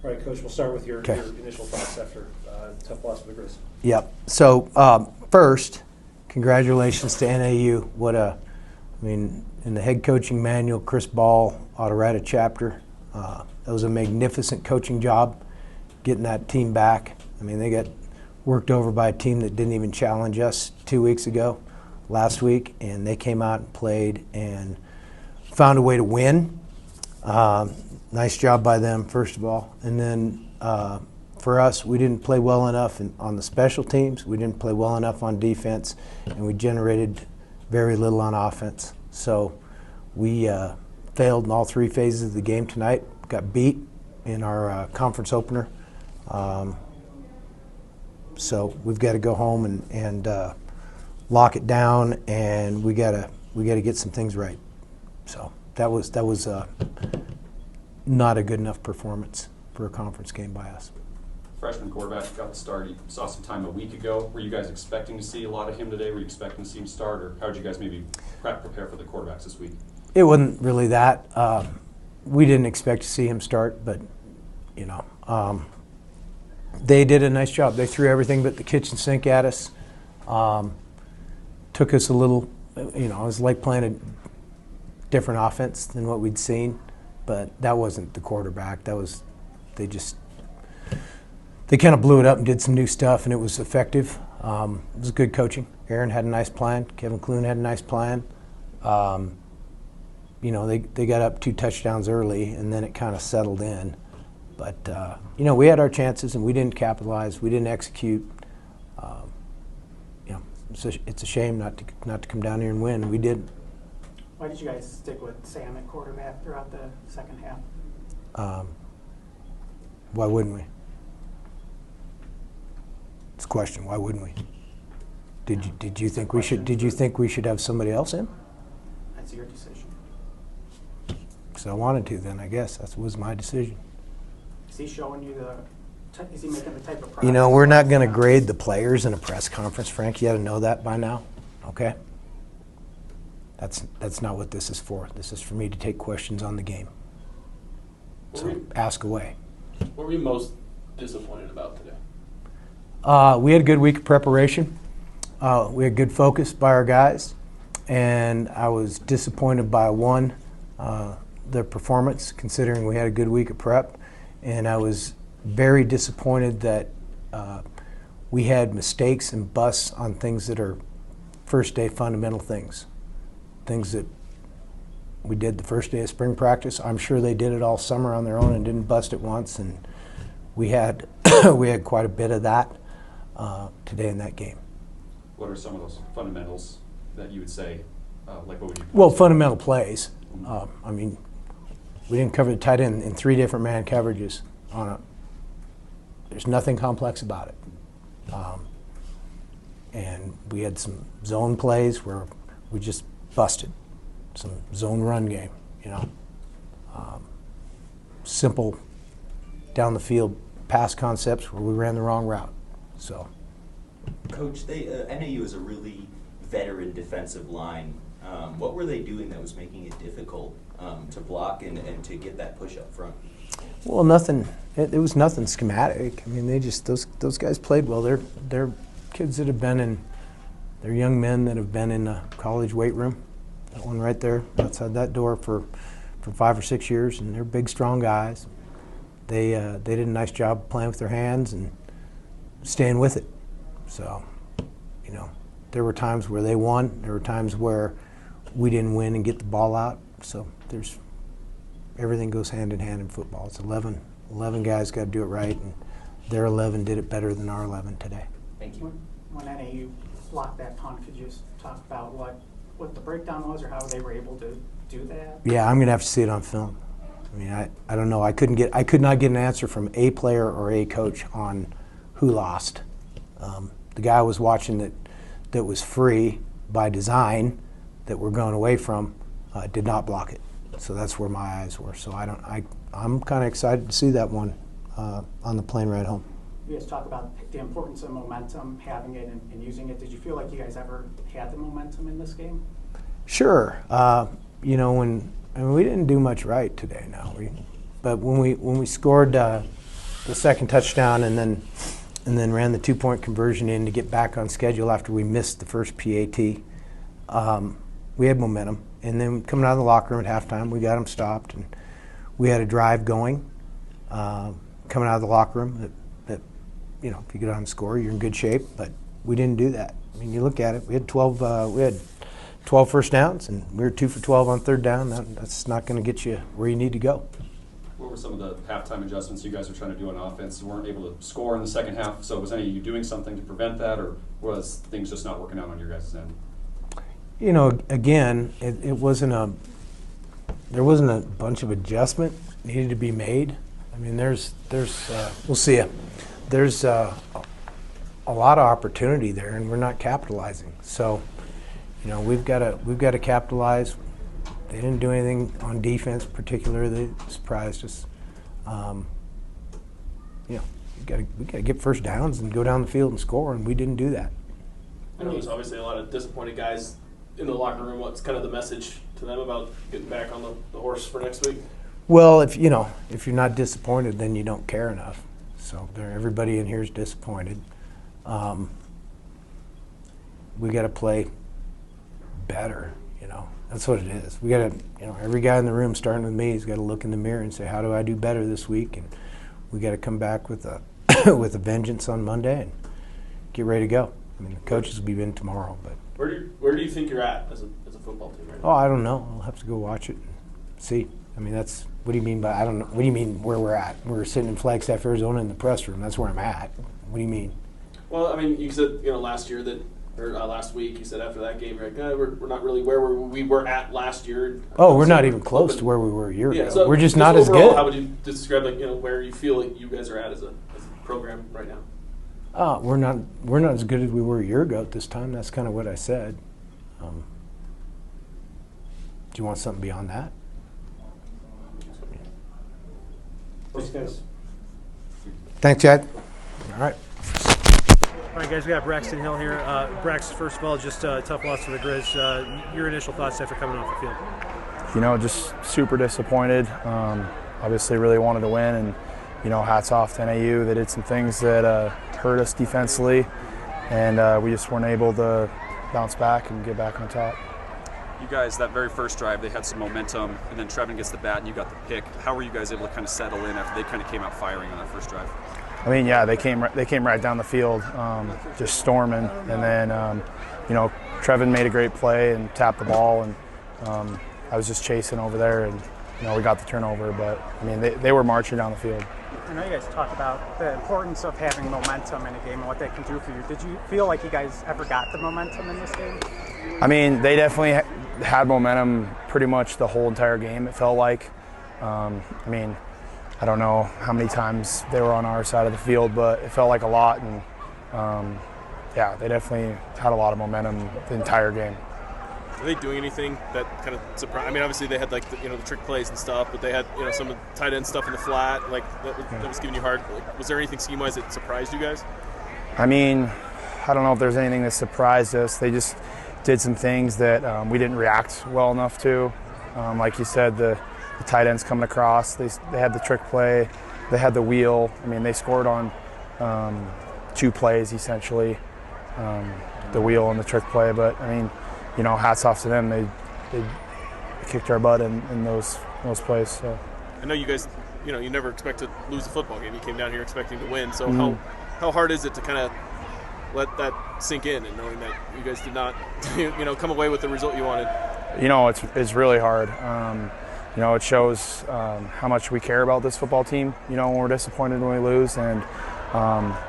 All right, Coach, we'll start with your Okay. initial thoughts after tough loss for the Griz. Yep. So first, congratulations to NAU. In the head coaching manual, Chris Ball ought to write a chapter. That was a magnificent coaching job, getting that team back. I mean, they got worked over by a team that didn't even challenge us 2 weeks ago, last week, and they came out and played and found a way to win. Nice job by them, first of all. And then for us, we didn't play well enough on the special teams. We didn't play well enough on defense, and we generated very little on offense. So we failed in all three phases of the game tonight. Got beat in our conference opener. So we've got to go home and lock it down, and we got to get some things right. So that was not a good enough performance for a conference game by us. Freshman quarterback got the start. He saw some time a week ago. Were you guys expecting to see a lot of him today? Were you expecting to see him start, or how did you guys maybe prepare for the quarterbacks this week? It wasn't really that. We didn't expect to see him start, but they did a nice job. They threw everything but the kitchen sink at us. Took us a little, it was like playing a different offense than what we'd seen, but that wasn't the quarterback. They kind of blew it up and did some new stuff, and it was effective. It was good coaching. Aaron had a nice plan. Kevin Clune had a nice plan. They got up 2 touchdowns early, and then it kind of settled in. But, we had our chances, and we didn't capitalize. We didn't execute. It's a shame not to come down here and win. We did. Why did you guys stick with Sam at quarterback throughout the second half? Why wouldn't we? It's a question. Why wouldn't we? Did you think we should? Did you think we should have somebody else in? That's your decision. Because I wanted to. Then I guess that was my decision. Is he showing you is he making the type of progress? We're not going to grade the players in a press conference, Frank. You ought to know that by now. Okay. That's not what this is for. This is for me to take questions on the game. So ask away. What were you most disappointed about today? We had a good week of preparation. We had good focus by our guys, and I was disappointed by their performance, considering we had a good week of prep, and I was very disappointed that we had mistakes and busts on things that are first day fundamental things that we did the first day of spring practice. I'm sure they did it all summer on their own and didn't bust it once, and we had quite a bit of that today in that game. What are some of those fundamentals that you would say, what would you? Well, fundamental plays. We didn't cover the tight end in 3 different man coverages. There's nothing complex about it. And we had some zone plays where we just busted. Some zone run game, simple down the field pass concepts where we ran the wrong route. So, Coach, NAU is a really veteran defensive line. What were they doing that was making it difficult to block and to get that push up front? Well, nothing. It was nothing schematic. Those guys played well. They're kids that have been in. They're young men that have been in the college weight room. That one right there outside that door for 5 or 6 years, and they're big, strong guys. They did a nice job playing with their hands and staying with it. So, there were times where they won. There were times where we didn't win and get the ball out. So everything goes hand in hand in football. It's 11 guys got to do it right, and their 11 did it better than our 11 today. Thank you. When NAU blocked that punt, could you just talk about what the breakdown was or how they were able to do that? Yeah, I'm going to have to see it on film. I don't know. I could not get an answer from a player or a coach on who lost. The guy I was watching that was free by design that we're going away from did not block it. So that's where my eyes were. So I'm kind of excited to see that one on the plane ride home. You guys talk about the importance of momentum, having it and using it. Did you feel like you guys ever had the momentum in this game? Sure. We didn't do much right today. But when we scored the second touchdown, and then ran the 2-point conversion in to get back on schedule after we missed the first PAT. We had momentum, and then coming out of the locker room at halftime, we got them stopped, and we had a drive going. Coming out of the locker room, that if you get on the score, you're in good shape, but we didn't do that. I mean, you look at it, we had 12 first downs, and we were 2 for 12 on third down. That's not going to get you where you need to go. What were some of the halftime adjustments you guys were trying to do on offense? You weren't able to score in the second half, so was any of you doing something to prevent that, or was things just not working out on your guys' end? Again, it wasn't there wasn't a bunch of adjustment needed to be made. I mean, we'll see it. There's a lot of opportunity there, and we're not capitalizing. So, we've got to capitalize. They didn't do anything on defense, particularly. They surprised us. We got to get first downs and go down the field and score, and we didn't do that. I know there's obviously a lot of disappointed guys in the locker room. What's kind of the message to them about getting back on the horse for next week? Well, if you're not disappointed, then you don't care enough. So everybody in here is disappointed. We got to play better. That's what it is. We got to, every guy in the room, starting with me, has got to look in the mirror and say, how do I do better this week? And we got to come back with a with a vengeance on Monday and get ready to go. I mean, the coaches will be in tomorrow, but Where do you think you're at as a football team right now? I don't know. I'll have to go watch it and see. I mean, what do you mean by I don't know? What do you mean where we're at? We're sitting in Flagstaff, Arizona, in the press room. That's where I'm at. What do you mean? Well, I mean, you said last week you said after that game you're like, we're not really where we were at last year. We're not even close to where we were a year ago. So we're just not as overall, good. How would you describe where you feel like you guys are at as a program right now? We're not as good as we were a year ago at this time. That's kind of what I said. Do you want something beyond that? Thanks, guys. Thanks, Chad. All right. All right, guys, we got Braxton Hill here. Brax, first of all, just a tough loss to the Griz. Your initial thoughts after coming off the field? Just super disappointed. Obviously really wanted to win, and, hats off to NAU. They did some things that hurt us defensively, and we just weren't able to bounce back and get back on top. You guys, that very first drive, they had some momentum, and then Trevin gets the bat and you got the pick. How were you guys able to kind of settle in after they kind of came out firing on that first drive? I mean, yeah, they came right down the field, just storming, and then Trevin made a great play and tapped the ball, and I was just chasing over there, and we got the turnover. But I mean, they were marching down the field. I know you guys talk about the importance of having momentum in a game and what that can do for you. Did you feel like you guys ever got the momentum in this game? I mean, they definitely had momentum pretty much the whole entire game, it felt like. I don't know how many times they were on our side of the field, but it felt like a lot, and they definitely had a lot of momentum the entire game. Are they doing anything that kind of surprised? I mean, obviously they had the trick plays and stuff, but they had some of the tight end stuff in the flat, that was giving you hard. Was there anything scheme-wise that surprised you guys? I mean, I don't know if there's anything that surprised us. They just did some things that we didn't react well enough to. Like you said, the tight ends coming across. They had the trick play. They had the wheel. I mean, they scored on 2 plays essentially, the wheel and the trick play. But I mean, hats off to them. They kicked our butt in those plays. So I know you guys, you never expect to lose a football game. You came down here expecting to win. So how hard is it to kind of let that sink in, and knowing that you guys did not, come away with the result you wanted? It's really hard. It shows how much we care about this football team, when we're disappointed when we lose. And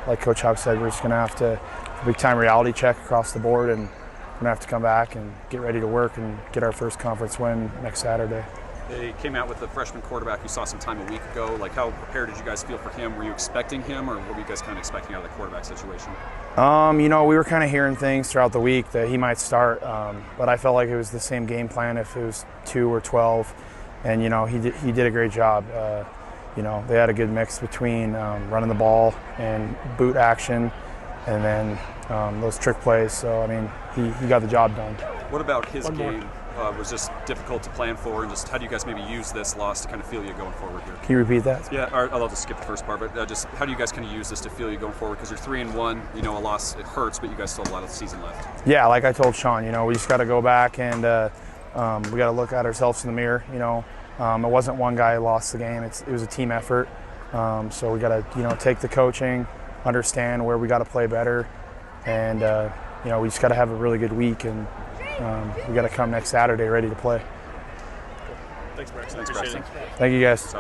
like Coach Hauck said, we're just going to have to big-time reality check across the board, and we're going to have to come back and get ready to work and get our first conference win next Saturday. They came out with a freshman quarterback who saw some time a week ago. How prepared did you guys feel for him? Were you expecting him, or what were you guys kind of expecting out of the quarterback situation? We were kind of hearing things throughout the week that he might start, but I felt like it was the same game plan if it was 2 or 12. And he did a great job. They had a good mix between running the ball and boot action, and then those trick plays. So I mean, he got the job done. What about his game was just difficult to plan for, and just how do you guys maybe use this loss to kind of feel you going forward here? Can you repeat that? Yeah, I'll just skip the first part, but just how do you guys kind of use this to feel you going forward? Because you're 3-1, you know, a loss, it hurts, but you guys still have a lot of the season left. Yeah, like I told Sean, you know, we just got to go back and we got to look at ourselves in the mirror. You know, it wasn't one guy who lost the game; it was a team effort. So we got to, you know, take the coaching, understand where we got to play better, and you know, we just got to have a really good week, and we got to come next Saturday ready to play. Thanks, Braxton. Thanks, Appreciate Braxton. it. Thank you, guys.